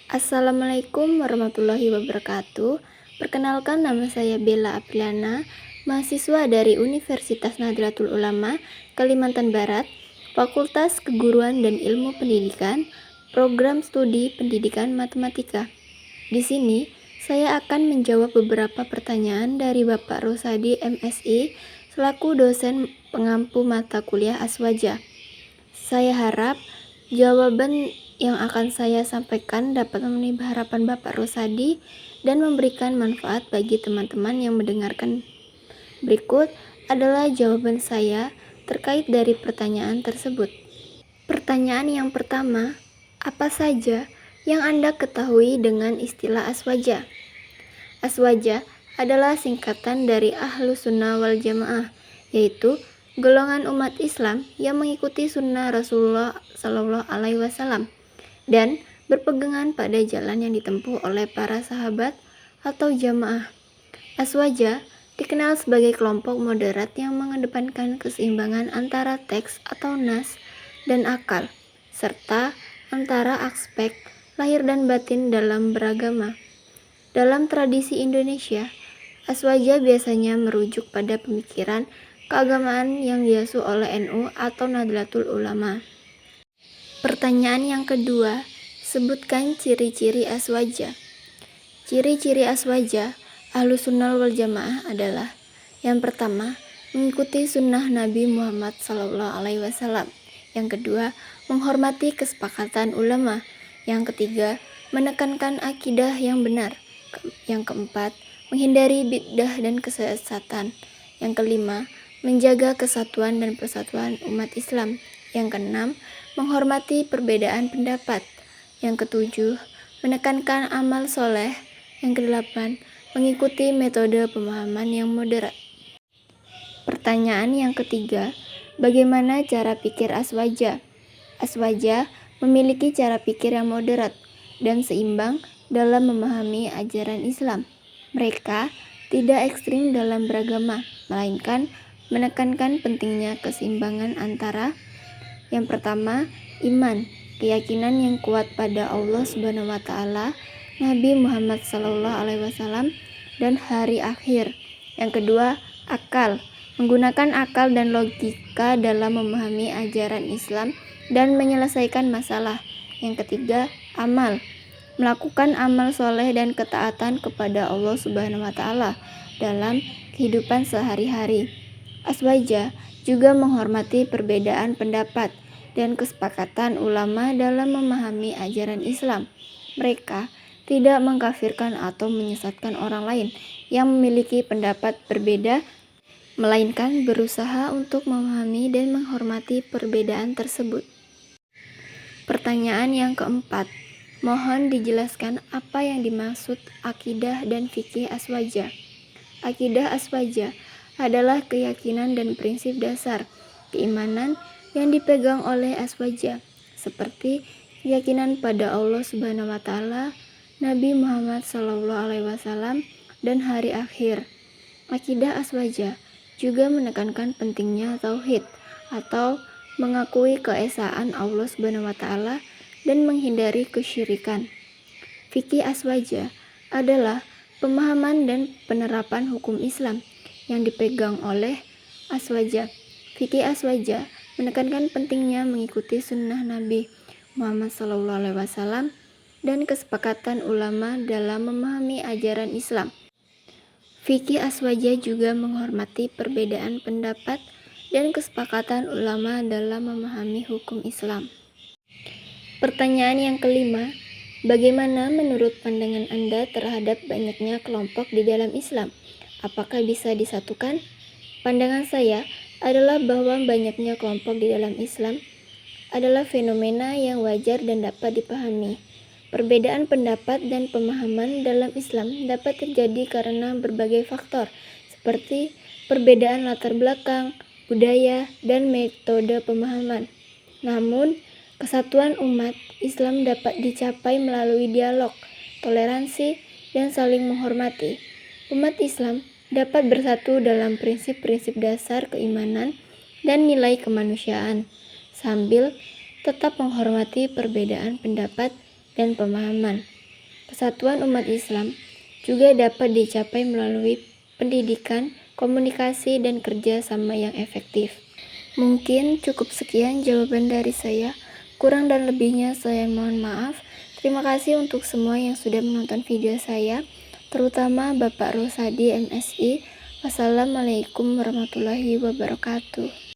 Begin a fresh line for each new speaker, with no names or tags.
Assalamualaikum warahmatullahi wabarakatuh. Perkenalkan, nama saya Bella Apriana, mahasiswa dari Universitas Nahdlatul Ulama, Kalimantan Barat, Fakultas Keguruan dan Ilmu Pendidikan, Program Studi Pendidikan Matematika. Di sini, saya akan menjawab beberapa pertanyaan dari Bapak Rosadi MSI selaku dosen pengampu mata kuliah Aswaja. Saya harap jawaban yang akan saya sampaikan dapat memenuhi harapan Bapak Rosadi dan memberikan manfaat bagi teman-teman yang mendengarkan. Berikut adalah jawaban saya terkait dari pertanyaan tersebut. Pertanyaan yang pertama, apa saja yang Anda ketahui dengan istilah Aswaja? Aswaja adalah singkatan dari Ahlus Sunnah wal Jamaah, yaitu golongan umat Islam yang mengikuti sunnah Rasulullah Shallallahu Alaihi Wasallam dan berpegangan pada jalan yang ditempuh oleh para sahabat atau jamaah. Aswaja dikenal sebagai kelompok moderat yang mengedepankan keseimbangan antara teks atau nas dan akal, serta antara aspek lahir dan batin dalam beragama. Dalam tradisi Indonesia, Aswaja biasanya merujuk pada pemikiran keagamaan yang diasuh oleh NU atau Nahdlatul Ulama. Pertanyaan yang kedua, sebutkan ciri-ciri Aswaja. Ciri-ciri Aswaja Ahlus Sunnah wal Jamaah adalah: yang pertama, mengikuti sunnah Nabi Muhammad SAW. Yang kedua, menghormati kesepakatan ulama. Yang ketiga, menekankan akidah yang benar. Yang keempat, menghindari bid'ah dan kesesatan. Yang kelima, menjaga kesatuan dan persatuan umat Islam. Yang keenam, menghormati perbedaan pendapat. Yang ketujuh, menekankan amal soleh. Yang kedelapan, mengikuti metode pemahaman yang moderat. Pertanyaan yang ketiga, bagaimana cara pikir Aswaja? Aswaja memiliki cara pikir yang moderat dan seimbang dalam memahami ajaran Islam. Mereka tidak ekstrim dalam beragama, melainkan menekankan pentingnya keseimbangan antara: yang pertama, iman, keyakinan yang kuat pada Allah Subhanahu wa taala, Nabi Muhammad SAW, dan hari akhir. Yang kedua, akal, menggunakan akal dan logika dalam memahami ajaran Islam dan menyelesaikan masalah. Yang ketiga, amal, melakukan amal soleh dan ketaatan kepada Allah Subhanahu wa taala dalam kehidupan sehari-hari. Aswaja juga menghormati perbedaan pendapat dan kesepakatan ulama dalam memahami ajaran Islam. Mereka tidak mengkafirkan atau menyesatkan orang lain yang memiliki pendapat berbeda, melainkan berusaha untuk memahami dan menghormati perbedaan tersebut. Pertanyaan yang keempat, mohon dijelaskan apa yang dimaksud akidah dan fikih Aswaja. Akidah Aswaja adalah keyakinan dan prinsip dasar keimanan yang dipegang oleh Aswaja, seperti keyakinan pada Allah Subhanahu wa taala, Nabi Muhammad SAW, dan hari akhir. Akidah Aswaja juga menekankan pentingnya tauhid atau mengakui keesaan Allah Subhanahu wa taala dan menghindari kesyirikan. Fikih Aswaja adalah pemahaman dan penerapan hukum Islam yang dipegang oleh Aswaja. Fikih Aswaja menekankan pentingnya mengikuti sunnah Nabi Muhammad SAW dan kesepakatan ulama dalam memahami ajaran Islam. Fikih Aswaja juga menghormati perbedaan pendapat dan kesepakatan ulama dalam memahami hukum Islam. Pertanyaan yang kelima, bagaimana menurut pandangan Anda terhadap banyaknya kelompok di dalam Islam? Apakah bisa disatukan? Pandangan saya adalah bahwa banyaknya kelompok di dalam Islam adalah fenomena yang wajar dan dapat dipahami. Perbedaan pendapat dan pemahaman dalam Islam dapat terjadi karena berbagai faktor, seperti perbedaan latar belakang, budaya, dan metode pemahaman. Namun, kesatuan umat Islam dapat dicapai melalui dialog, toleransi, dan saling menghormati. Umat Islam dapat bersatu dalam prinsip-prinsip dasar keimanan dan nilai kemanusiaan, sambil tetap menghormati perbedaan pendapat dan pemahaman. Persatuan umat Islam juga dapat dicapai melalui pendidikan, komunikasi, dan kerja sama yang efektif. Mungkin cukup sekian jawaban dari saya. Kurang dan lebihnya saya mohon maaf. Terima kasih untuk semua yang sudah menonton video saya, terutama Bapak Rosadi MSI. Wassalamualaikum warahmatullahi wabarakatuh.